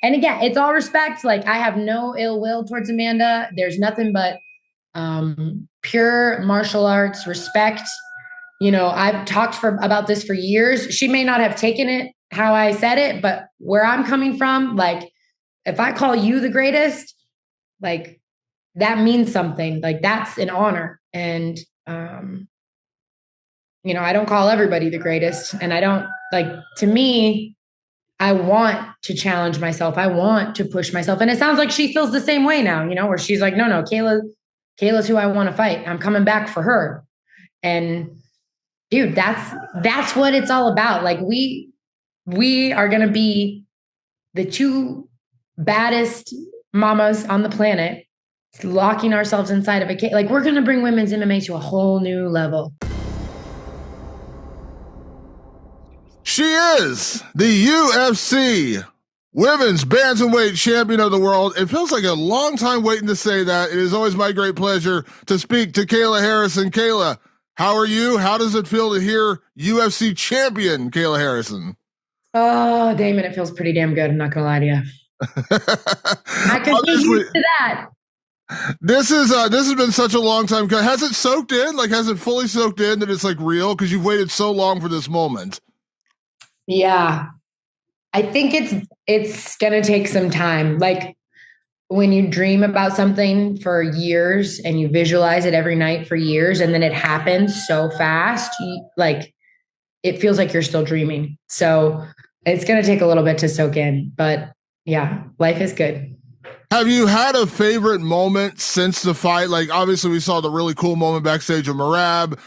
And again, it's all respect. Like I have no ill will towards Amanda. There's nothing but pure martial arts respect. I've talked about this for years. She may not have taken it how I said it, but where I'm coming from, like if I call you the greatest, like that means something. Like that's an honor. And I don't call everybody the greatest. And I don't like to me, I want to challenge myself. I want to push myself. And it sounds like she feels the same way now, where she's like, no, Kayla's who I want to fight. I'm coming back for her. And dude, that's what it's all about. Like we are going to be the two baddest mamas on the planet, locking ourselves inside of a cage. Like we're going to bring women's MMA to a whole new level. She is the UFC Women's Bantamweight Champion of the World. It feels like a long time waiting to say that. It is always my great pleasure to speak to Kayla Harrison. Kayla, how are you? How does it feel to hear UFC champion Kayla Harrison? Oh, Damon, it feels pretty damn good. I'm not going to lie to you. I can get used to that. This has been such a long time. Has it soaked in? Like, has it fully soaked in that it's like real? Because you've waited so long for this moment. Yeah, I think it's gonna take some time. Like when you dream about something for years and you visualize it every night for years, and then it happens so fast, like it feels like you're still dreaming. So it's gonna take a little bit to soak in, but yeah, life is good. Have you had a favorite moment since the fight? Like obviously we saw the really cool moment backstage of Marab.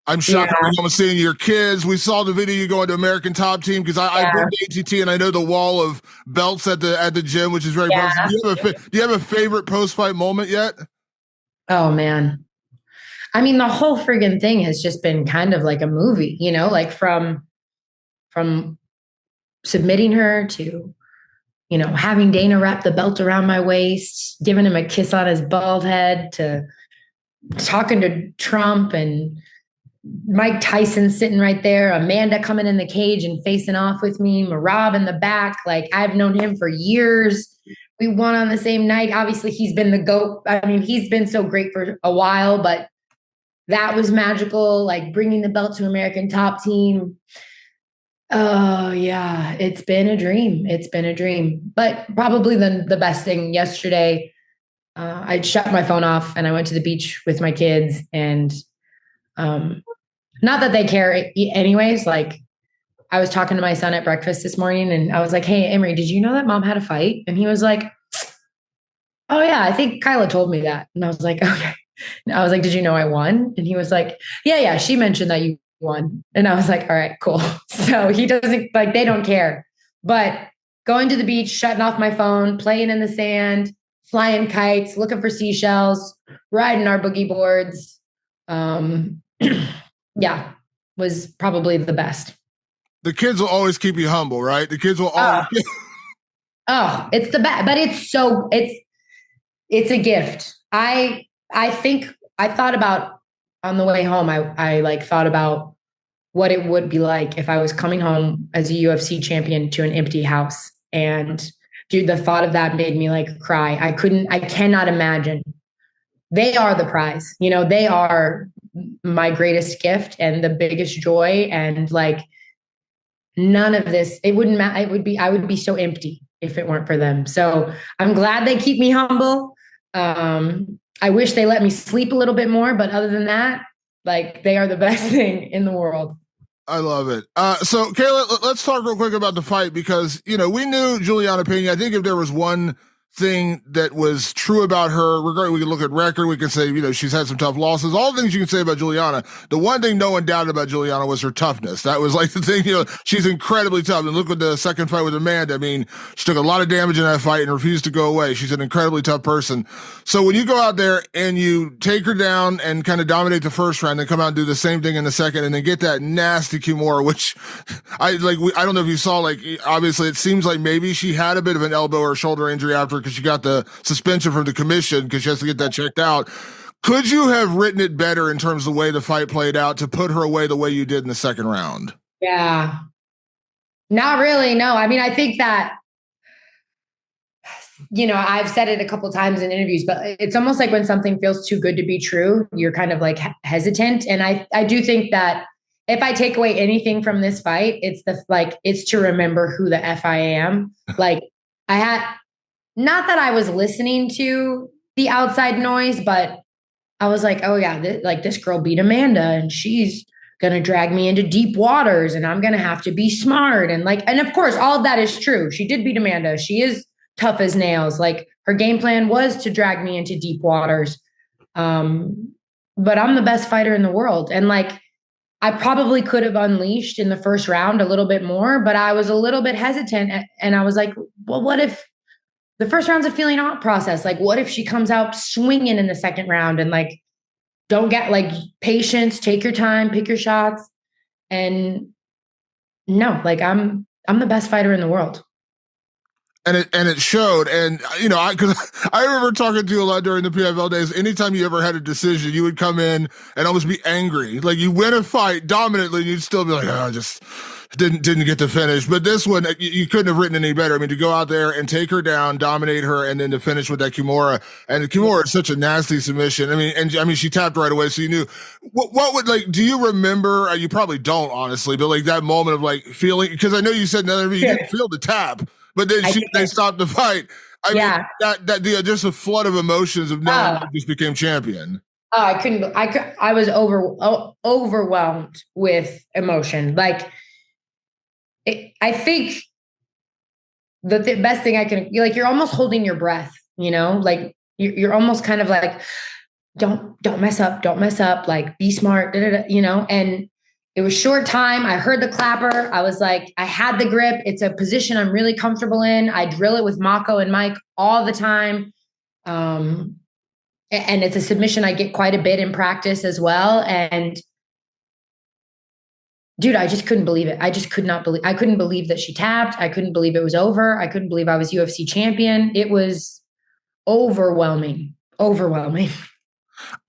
I'm shocked I'm seeing your kids. We saw the video you go into American Top Team because I've been to ATT and I know the wall of belts at the gym, which is very impressive. Do you have a favorite post-fight moment yet? Oh man. I mean, the whole friggin' thing has just been kind of like a movie, like from submitting her to, having Dana wrap the belt around my waist, giving him a kiss on his bald head, to talking to Trump and Mike Tyson sitting right there, Amanda coming in the cage and facing off with me, Marab in the back. Like I've known him for years. We won on the same night. Obviously, he's been the GOAT. I mean, he's been so great for a while, but that was magical. Like bringing the belt to American Top Team. Oh yeah, it's been a dream. It's been a dream. But probably the best thing yesterday, I shut my phone off and I went to the beach with my kids and not that they care anyways. Like I was talking to my son at breakfast this morning and I was like, hey, Emery, did you know that mom had a fight? And he was like, oh yeah, I think Kayla told me that. And I was like, okay. And I was like, did you know I won? And he was like, yeah, she mentioned that you won. And I was like, all right, cool. So he doesn't like, they don't care, but going to the beach, shutting off my phone, playing in the sand, flying kites, looking for seashells, riding our boogie boards. Yeah, was probably the best. The kids will always keep you humble, right? The kids will always. It's the best, but it's a gift. I think I thought about on the way home. I like thought about what it would be like if I was coming home as a UFC champion to an empty house. And dude, the thought of that made me like cry. I cannot imagine. They are the prize, they are my greatest gift and the biggest joy. And like none of this, it wouldn't matter. I would be so empty if it weren't for them. So I'm glad they keep me humble. I wish they let me sleep a little bit more, but other than that, like they are the best thing in the world. I love it. So Kayla, let's talk real quick about the fight because, we knew Juliana Pena. I think if there was one thing that was true about her, we can look at record, we can say, she's had some tough losses, all the things you can say about Juliana. The one thing no one doubted about Juliana was her toughness. That was like the thing, she's incredibly tough. And look at the second fight with Amanda. I mean, she took a lot of damage in that fight and refused to go away. She's an incredibly tough person. So when you go out there and you take her down and kind of dominate the first round, then come out and do the same thing in the second, and then get that nasty Kimura, which I don't know if you saw, like, obviously it seems like maybe she had a bit of an elbow or shoulder injury after, because she got the suspension from the commission because she has to get that checked out. Could you have written it better in terms of the way the fight played out to put her away the way you did in the second round? Yeah. Not really, no. I mean, I think that I've said it a couple times in interviews, but it's almost like when something feels too good to be true, you're kind of like hesitant. And I do think that if I take away anything from this fight, it's to remember who the F I am. Like I had, not that I was listening to the outside noise, but I was like, oh yeah, this girl beat Amanda and she's going to drag me into deep waters and I'm going to have to be smart. And of course, all of that is true. She did beat Amanda. She is tough as nails. Like her game plan was to drag me into deep waters. But I'm the best fighter in the world. And like, I probably could have unleashed in the first round a little bit more, but I was a little bit hesitant. And I was like, well, what if the first round's a feeling out process? Like, what if she comes out swinging in the second round and like, don't get like patience, take your time, pick your shots. And no, like I'm the best fighter in the world. And it showed. And because I remember talking to you a lot during the PFL days. Anytime you ever had a decision, you would come in and almost be angry. Like you win a fight dominantly, and you'd still be like, oh, I just didn't get to finish. But this one, you couldn't have written any better. I mean, to go out there and take her down, dominate her, and then to finish with that Kimura. And the Kimura is such a nasty submission. I mean, she tapped right away, so you knew what would like. Do you remember? You probably don't, honestly, but like that moment of like feeling, because I know you said another you didn't feel the tap. But then they stopped the fight. I mean, just a flood of emotions of knowing you just became champion. Oh, I couldn't. I was overwhelmed with emotion. Like, I think the best thing I can, you're almost holding your breath. Like you're almost kind of like, don't mess up. Like, be smart. And it was short time. I heard the clapper. I was like, I had the grip. It's a position I'm really comfortable in. I drill it with Mako and Mike all the time. And it's a submission I get quite a bit in practice as well. And dude, I just couldn't believe it. I couldn't believe that she tapped. I couldn't believe it was over. I couldn't believe I was UFC champion. It was overwhelming.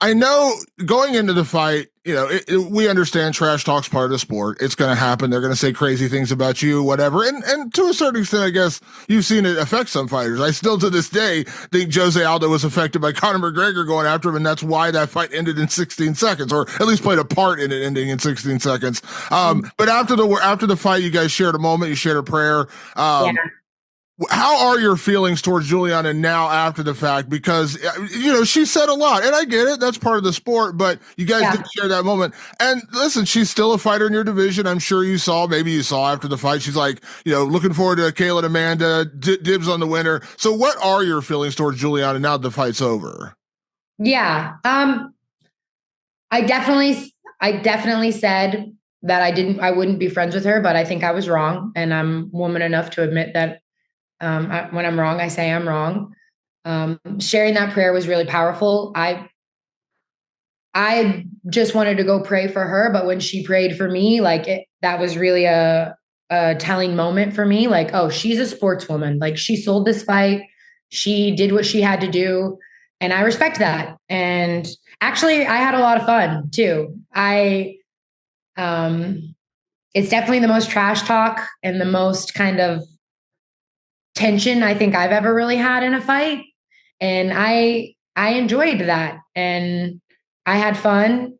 I know going into the fight, we understand trash talk's part of the sport. It's going to happen. They're going to say crazy things about you, whatever. And to a certain extent, I guess you've seen it affect some fighters. I still, to this day, think Jose Aldo was affected by Conor McGregor going after him, and that's why that fight ended in 16 seconds, or at least played a part in it ending in 16 seconds. But after the fight, you guys shared a moment. You shared a prayer. Yeah. How are your feelings towards Juliana now after the fact? Because, she said a lot, and I get it. That's part of the sport, but you guys did share that moment. And listen, she's still a fighter in your division. I'm sure maybe you saw after the fight, she's like, looking forward to Kayla and Amanda, dibs on the winner. So what are your feelings towards Juliana now that the fight's over? Yeah. I definitely said that I wouldn't be friends with her, but I think I was wrong. And I'm woman enough to admit that when I'm wrong, I say I'm wrong. Sharing that prayer was really powerful. I just wanted to go pray for her, but when she prayed for me, that was really a telling moment for me. Like, oh, she's a sportswoman. Like, she sold this fight. She did what she had to do. And I respect that. And actually, I had a lot of fun too. It's definitely the most trash talk and the most kind of tension I think I've ever really had in a fight. And I enjoyed that and I had fun.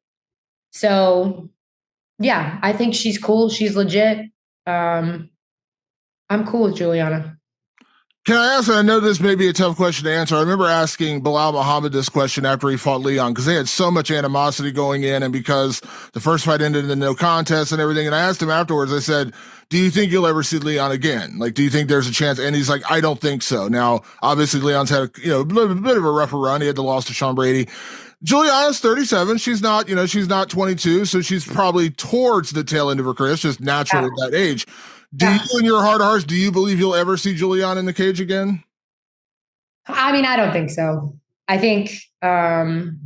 So yeah, I think she's cool. She's legit. I'm cool with Juliana. Can I ask, I know this may be a tough question to answer. I remember asking Bilal Muhammad this question after he fought Leon, because they had so much animosity going in, and because the first fight ended in no contest and everything. And I asked him afterwards, I said, do you think you'll ever see Leon again? Like, do you think there's a chance? And he's like, I don't think so. Now, obviously, Leon's had a bit of a rougher run. He had the loss to Sean Brady. Juliana's 37. She's not 22, so she's probably towards the tail end of her career. It's just natural at that age. Do you, in your heart of hearts, do you believe you'll ever see Juliana in the cage again? I mean, I don't think so. I think, again,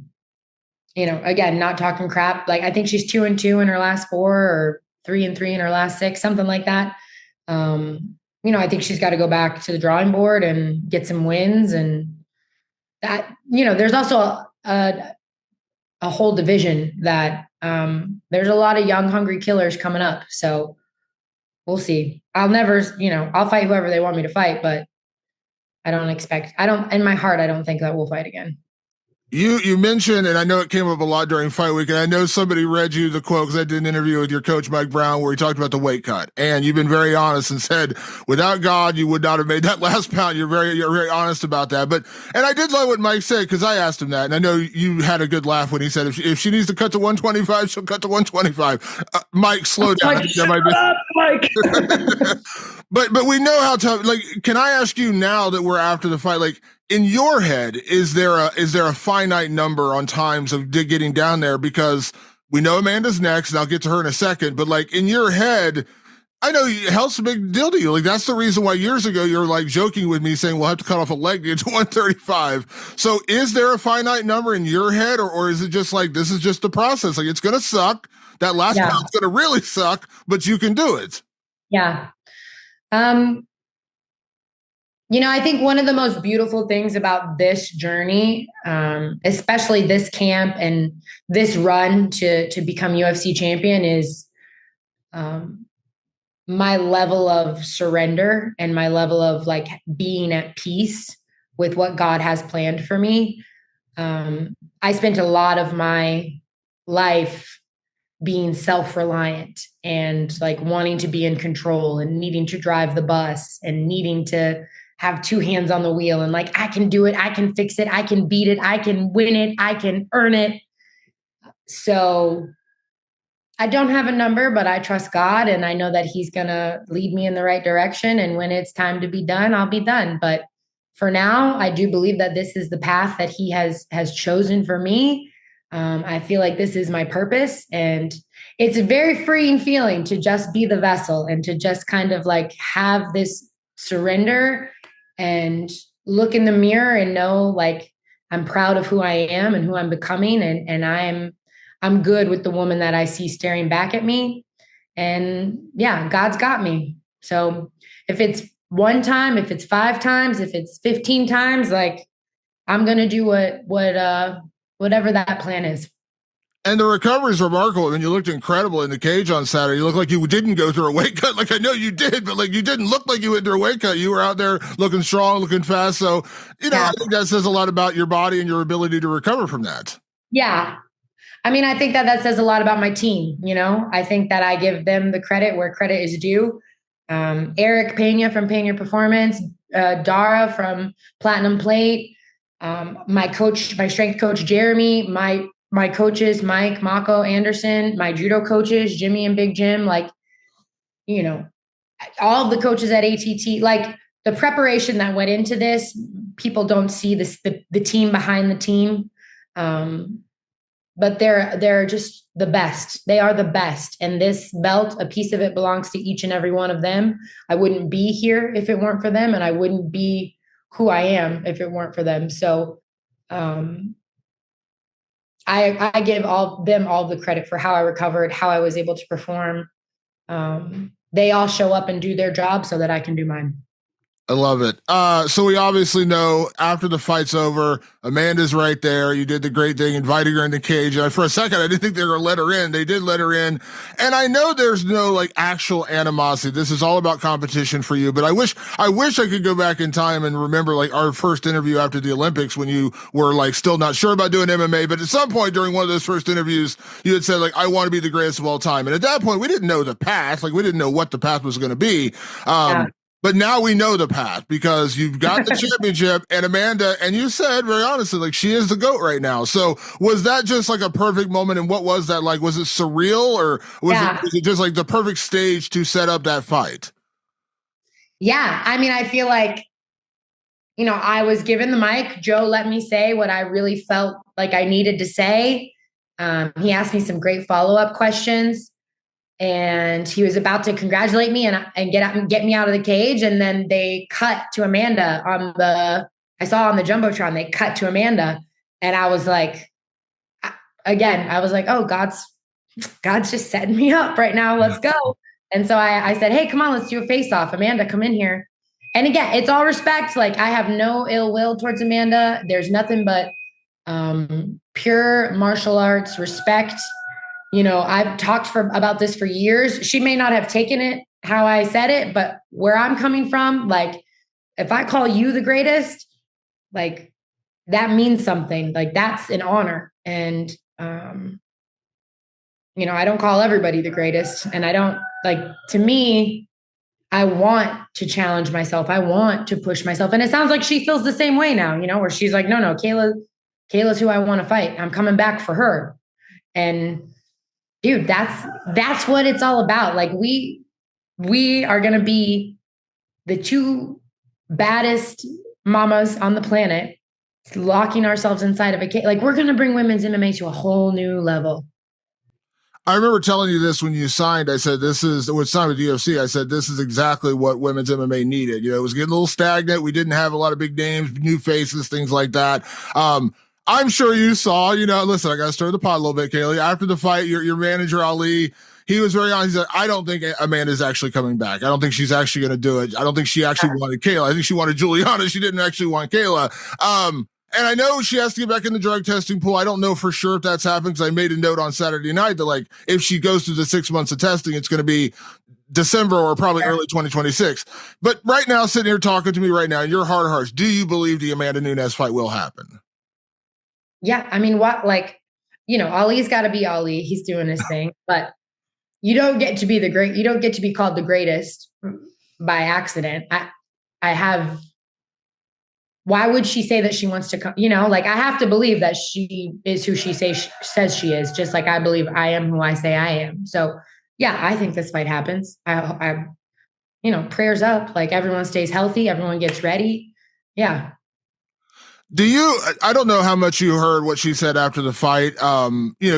not talking crap. Like, I think she's 2-2 in her last 4 or 3-3 in her last 6, something like that. I think she's got to go back to the drawing board and get some wins. And that, there's also a whole division that there's a lot of young, hungry killers coming up. So we'll see. I'll fight whoever they want me to fight, but In my heart, I don't think that we'll fight again. You mentioned, and I know it came up a lot during fight week, and I know somebody read you the quote because I did an interview with your coach, Mike Brown, where he talked about the weight cut. And you've been very honest and said, without God, you would not have made that last pound. You're very honest about that. And I did love what Mike said because I asked him that. And I know you had a good laugh when he said, if she needs to cut to 125, she'll cut to 125. Mike, slow down. Like, shut up, Mike. But we know how tough, like, can I ask you now that we're after the fight, like, in your head, is there a finite number on times of getting down there? Because we know Amanda's next, and I'll get to her in a second. But like in your head, I know health's a big deal to you. Like that's the reason why years ago you're like joking with me saying we'll have to cut off a leg to get to 135. So is there a finite number in your head, or is it just like this is just the process? Like it's gonna suck. That last pound's gonna really suck, but you can do it. Yeah. I think one of the most beautiful things about this journey, especially this camp and this run to become UFC champion is my level of surrender and my level of like being at peace with what God has planned for me. I spent a lot of my life being self-reliant and like wanting to be in control and needing to drive the bus and needing to have two hands on the wheel and like, I can do it. I can fix it. I can beat it. I can win it. I can earn it. So I don't have a number, but I trust God and I know that he's going to lead me in the right direction. And when it's time to be done, I'll be done. But for now, I do believe that this is the path that he has chosen for me. I feel like this is my purpose, and it's a very freeing feeling to just be the vessel and to just kind of like have this surrender and look in the mirror and know like I'm proud of who I am and who I'm becoming, and I'm good with the woman that I see staring back at me. And yeah, God's got me. So if it's one time, if it's 5 times, if it's 15 times, like I'm gonna do whatever that plan is. And the recovery is remarkable. I mean, you looked incredible in the cage on Saturday. You looked like you didn't go through a weight cut. Like I know you did, but like you didn't look like you went through a weight cut. You were out there looking strong, looking fast. So, I think that says a lot about your body and your ability to recover from that. Yeah. I mean, I think that says a lot about my team. I think that I give them the credit where credit is due. Eric Pena from Pena Performance, Dara from Platinum Plate, my strength coach, Jeremy, my coaches, Mike, Mako, Anderson, my judo coaches, Jimmy and Big Jim, like, all of the coaches at ATT, like the preparation that went into this, people don't see this, the team behind the team. But they're just the best. They are the best. And this belt, a piece of it belongs to each and every one of them. I wouldn't be here if it weren't for them. And I wouldn't be who I am if it weren't for them. So I give them all the credit for how I recovered, how I was able to perform. They all show up and do their job so that I can do mine. I love it. So we obviously know after the fight's over, Amanda's right there. You did the great thing, inviting her in the cage. And for a second, I didn't think they were going to let her in. They did let her in. And I know there's no like actual animosity. This is all about competition for you. But I wish I could go back in time and remember like our first interview after the Olympics when you were like still not sure about doing MMA. But at some point during one of those first interviews, you had said like, I want to be the greatest of all time. And at that point, we didn't know the path. Like we didn't know what the path was going to be. But now we know the path because you've got the championship and Amanda, and you said very honestly, like she is the GOAT right now. So was that just like a perfect moment? And what was that like? Was it surreal or was it just like the perfect stage to set up that fight? Yeah. I mean, I feel like, I was given the mic. Joe let me say what I really felt like I needed to say. He asked me some great follow-up questions. And he was about to congratulate me and get me out of the cage. And then they cut to Amanda I saw on the Jumbotron, they cut to Amanda. And I was like, oh, God's just setting me up right now. Let's go. And so I said, hey, come on, let's do a face-off. Amanda, come in here. And again, it's all respect. Like I have no ill will towards Amanda. There's nothing but pure martial arts respect. I've talked about this for years. She may not have taken it how I said it, but where I'm coming from, like if I call you the greatest, like that means something. Like that's an honor. And I don't call everybody the greatest. And I don't like, to me, I want to challenge myself. I want to push myself. And it sounds like she feels the same way now, where she's like, no, Kayla's who I want to fight. I'm coming back for her. And dude, that's what it's all about. Like we are going to be the two baddest mamas on the planet, locking ourselves inside of a cage. Like we're going to bring women's MMA to a whole new level. I remember telling you this when you signed. I said, this is what signed with UFC. I said, this is exactly what women's MMA needed. It was getting a little stagnant. We didn't have a lot of big names, new faces, things like that. I'm sure you saw, listen, I got to stir the pot a little bit, Kayla. After the fight, your manager, Ali, he was very honest. He said, I don't think Amanda's actually coming back. I don't think she's actually going to do it. I don't think she actually wanted Kayla. I think she wanted Juliana. She didn't actually want Kayla. And I know she has to get back in the drug testing pool. I don't know for sure if that's happened because I made a note on Saturday night that, like, if she goes through the 6 months of testing, it's going to be December or probably early 2026. But right now, sitting here talking to me right now, your heart of hearts, do you believe the Amanda Nunes fight will happen? Yeah. I mean, Ali's got to be Ali. He's doing his thing. But you don't get to be you don't get to be called the greatest by accident. Why would she say that she wants to come? I have to believe that she is who she says she is, just like I believe I am who I say I am. So yeah, I think this fight happens. I prayers up, like everyone stays healthy, everyone gets ready. Yeah. I don't know how much you heard what she said after the fight.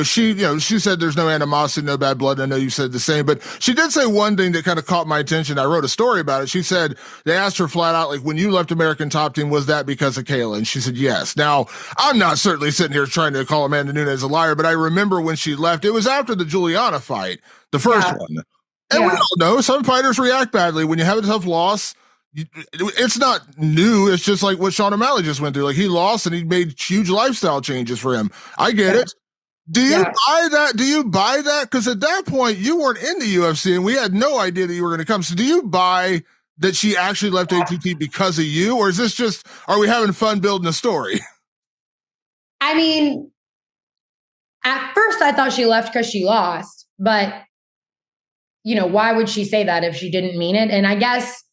She said there's no animosity, no bad blood. I know you said the same, but she did say one thing that kind of caught my attention. I wrote a story about it. She said they asked her flat out, like, when you left American Top Team, was that because of Kayla? And she said, yes. Now, I'm not certainly sitting here trying to call Amanda Nunes a liar, but I remember when she left, it was after the Juliana fight, the first one. And we all know some fighters react badly when you have a tough loss. It's not new. It's just like what Sean O'Malley just went through. Like, he lost and he made huge lifestyle changes for him. I get it. Do you buy that? Do you buy that? Because at that point, you weren't in the UFC and we had no idea that you were going to come. So do you buy that she actually left ATT because of you? Or is this just, are we having fun building a story? I mean, at first I thought she left because she lost. But, why would she say that if she didn't mean it? And I guess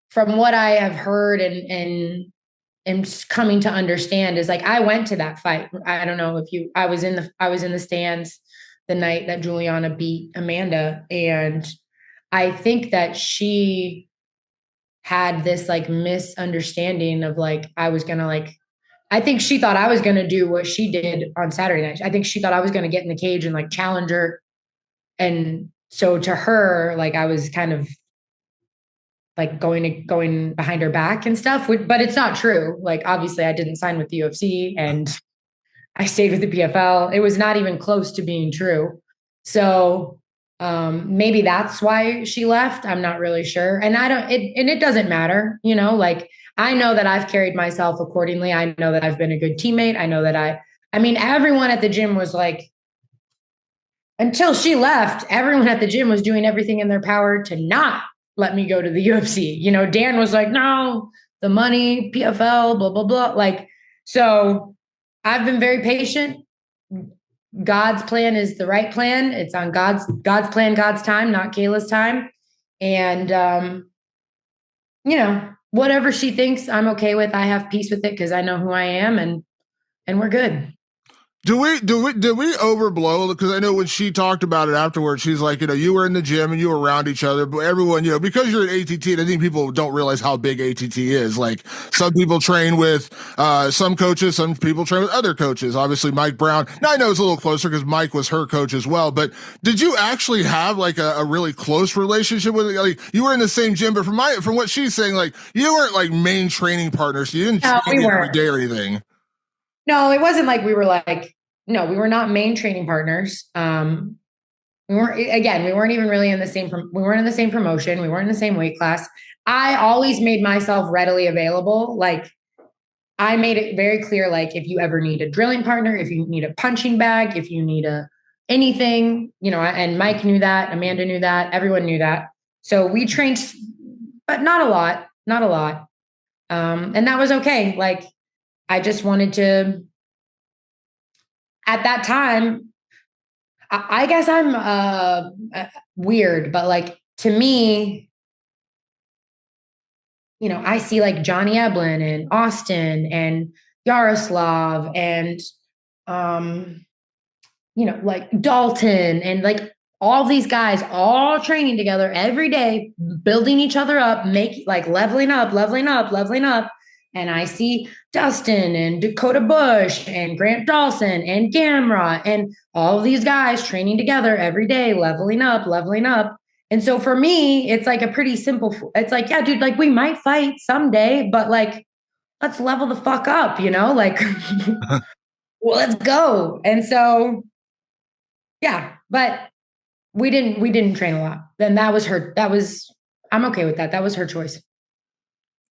from what I have heard and coming to understand is, like, I went to that fight. I don't know if I was in the stands the night that Juliana beat Amanda. And I think that she had this like misunderstanding of like, I think she thought I was going to do what she did on Saturday night. I think she thought I was going to get in the cage and like challenge her. And so to her, like, I was kind of like going behind her back and stuff, but it's not true. Like, obviously I didn't sign with the UFC and I stayed with the PFL. It was not even close to being true. So maybe that's why she left. I'm not really sure. And it doesn't matter, like, I know that I've carried myself accordingly. I know that I've been a good teammate. I know that everyone at the gym was like, until she left, everyone at the gym was doing everything in their power to not let me go to the UFC. Dan was like, no, the money, PFL, blah, blah, blah. Like, so I've been very patient. God's plan is the right plan. It's on God's plan, God's time, not Kayla's time. And, whatever she thinks, I'm okay with. I have peace with it because I know who I am and we're good. Did we overblow? Because I know when she talked about it afterwards, she's like, you were in the gym and you were around each other, but everyone, because you're at ATT, and I think people don't realize how big ATT is. Like, some people train with some coaches, some people train with other coaches. Obviously, Mike Brown. Now, I know it's a little closer because Mike was her coach as well, but did you actually have like a really close relationship with it? Like, you were in the same gym, but from what she's saying, like, you weren't like main training partners. So you didn't train every day or anything. No, it wasn't like we were like, no, we were not main training partners. We weren't even really we weren't in the same promotion. We weren't in the same weight class. I always made myself readily available. Like, I made it very clear, like, if you ever need a drilling partner, if you need a punching bag, if you need anything, and Mike knew that, Amanda knew that, everyone knew that. So we trained, but not a lot. And that was okay. Like, I just wanted to, at that time, I guess I'm weird, but like to me, I see like Johnny Eblin and Austin and Yaroslav and um, like Dalton and like all these guys all training together every day, building each other up, like leveling up, leveling up, leveling up. And I see Dustin and Dakota Bush and Grant Dawson and Gamrot and all of these guys training together every day, leveling up, leveling up. And so for me, it's like a pretty simple, it's like, yeah, dude, like we might fight someday, but like, let's level the fuck up, like, well, let's go. And so, yeah, but we didn't train a lot. Then I'm okay with that. That was her choice.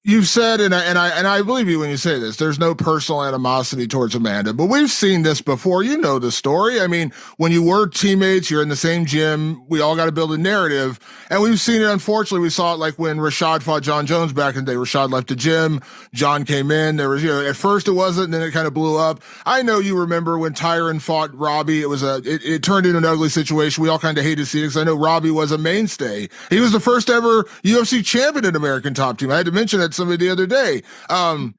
You've said, and I believe you when you say this, there's no personal animosity towards Amanda, but we've seen this before. You know the story. I mean, when you were teammates, you're in the same gym. We all got to build a narrative, and we've seen it. Unfortunately, we saw it like when Rashad fought John Jones back in the day. Rashad left the gym, John came in. There was, at first it wasn't, and then it kind of blew up. I know you remember when Tyron fought Robbie. It turned into an ugly situation. We all kind of hated to see it because I know Robbie was a mainstay. He was the first ever UFC champion in American Top Team. I had to mention that somebody the other day. I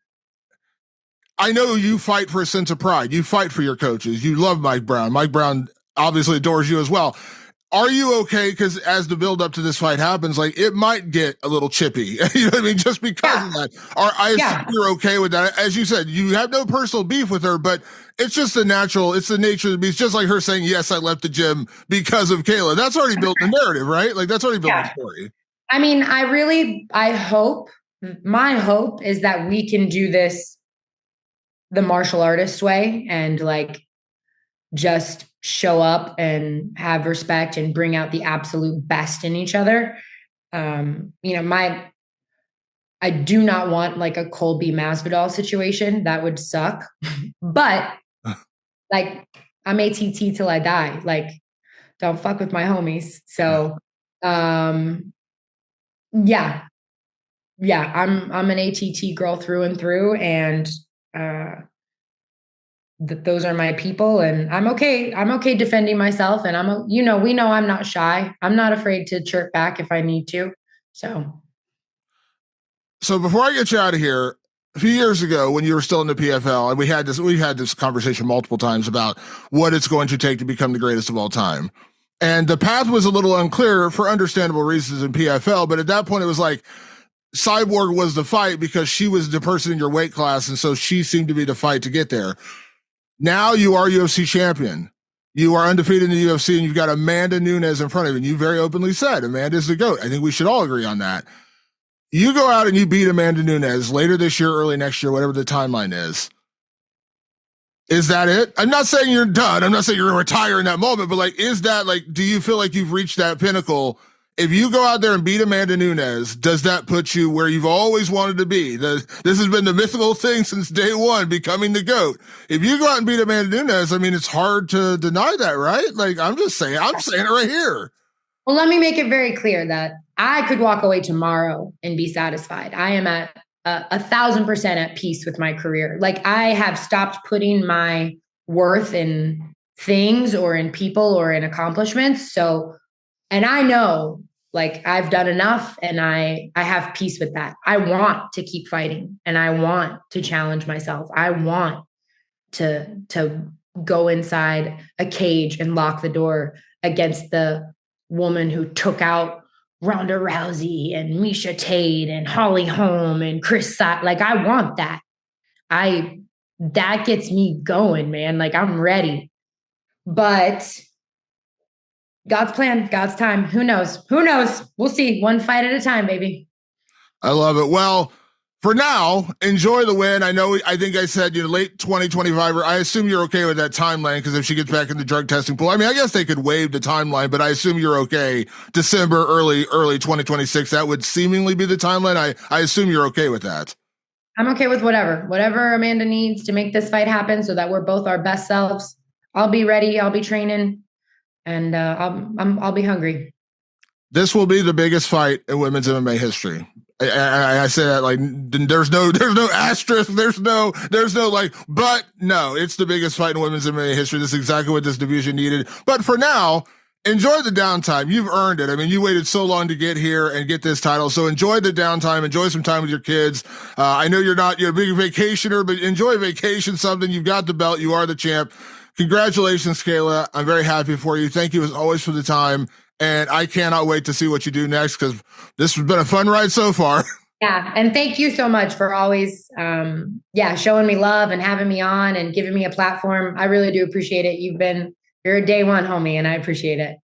know you fight for a sense of pride. You fight for your coaches. You love Mike Brown. Mike Brown obviously adores you as well. Are you okay? Because as the build up to this fight happens, like it might get a little chippy. You know what I mean? Just because of that. I assume you're okay with that. As you said, you have no personal beef with her, but it's just it's the nature of the beast. Just like her saying, yes, I left the gym because of Kayla. That's already built the narrative, right? Like that's already built the story. I mean, my hope is that we can do this the martial artist way and like just show up and have respect and bring out the absolute best in each other. I do not want like a Colby Masvidal situation. That would suck. But like I'm ATT till I die. Like don't fuck with my homies. So yeah, I'm an ATT girl through and through, and those are my people, and I'm okay. I'm okay defending myself, and we know I'm not shy. I'm not afraid to chirp back if I need to. So before I get you out of here, a few years ago when you were still in the PFL, and we've had this conversation multiple times about what it's going to take to become the greatest of all time. And the path was a little unclear for understandable reasons in PFL, but at that point it was like Cyborg was the fight because she was the person in your weight class, and so she seemed to be the fight to get there. Now you are UFC champion. You are undefeated in the UFC, and you've got Amanda Nunes in front of you. And you very openly said Amanda's the GOAT. I think we should all agree on that. You go out and you beat Amanda Nunes later this year, early next year, whatever the timeline is. Is that it? I'm not saying you're done. I'm not saying you're going to retire in that moment, but like, is that like, do you feel like you've reached that pinnacle? If you go out there and beat Amanda Nunes, does that put you where you've always wanted to be? This has been the mythical thing since day one, becoming the GOAT. If you go out and beat Amanda Nunes, I mean, it's hard to deny that, right? Like, I'm saying it right here. Well, let me make it very clear that I could walk away tomorrow and be satisfied. I am at 1,000% at peace with my career. Like I have stopped putting my worth in things or in people or in accomplishments. So, and I know like I've done enough and I have peace with that. I want to keep fighting and I want to challenge myself. I want to go inside a cage and lock the door against the woman who took out Ronda Rousey and Miesha Tate and Holly Holm and Chris like I want that. That gets me going, man. Like I'm ready. But God's plan, God's time. Who knows? Who knows? We'll see. One fight at a time, baby. I love it. Well, for now, enjoy the win. I think I said, late 2025, I assume you're okay with that timeline because if she gets back in the drug testing pool, I mean, I guess they could waive the timeline, but I assume you're okay. December, early 2026, that would seemingly be the timeline. I assume you're okay with that. I'm okay with whatever Amanda needs to make this fight happen so that we're both our best selves. I'll be ready. I'll be training and I'll be hungry. This will be the biggest fight in women's MMA history. I say that like there's no asterisk, there's no like, but no, it's the biggest fight in women's MMA history. This is exactly what this division needed. But for now, enjoy the downtime. You've earned it. I mean, you waited so long to get here and get this title. So enjoy the downtime. Enjoy some time with your kids. I know you're a big vacationer, but enjoy vacation, something. You've got the belt. You are the champ. Congratulations, Kayla. I'm very happy for you. Thank you as always for the time. And I cannot wait to see what you do next, because this has been a fun ride so far. Yeah. And thank you so much for always, showing me love and having me on and giving me a platform. I really do appreciate it. You're a day one homie, and I appreciate it.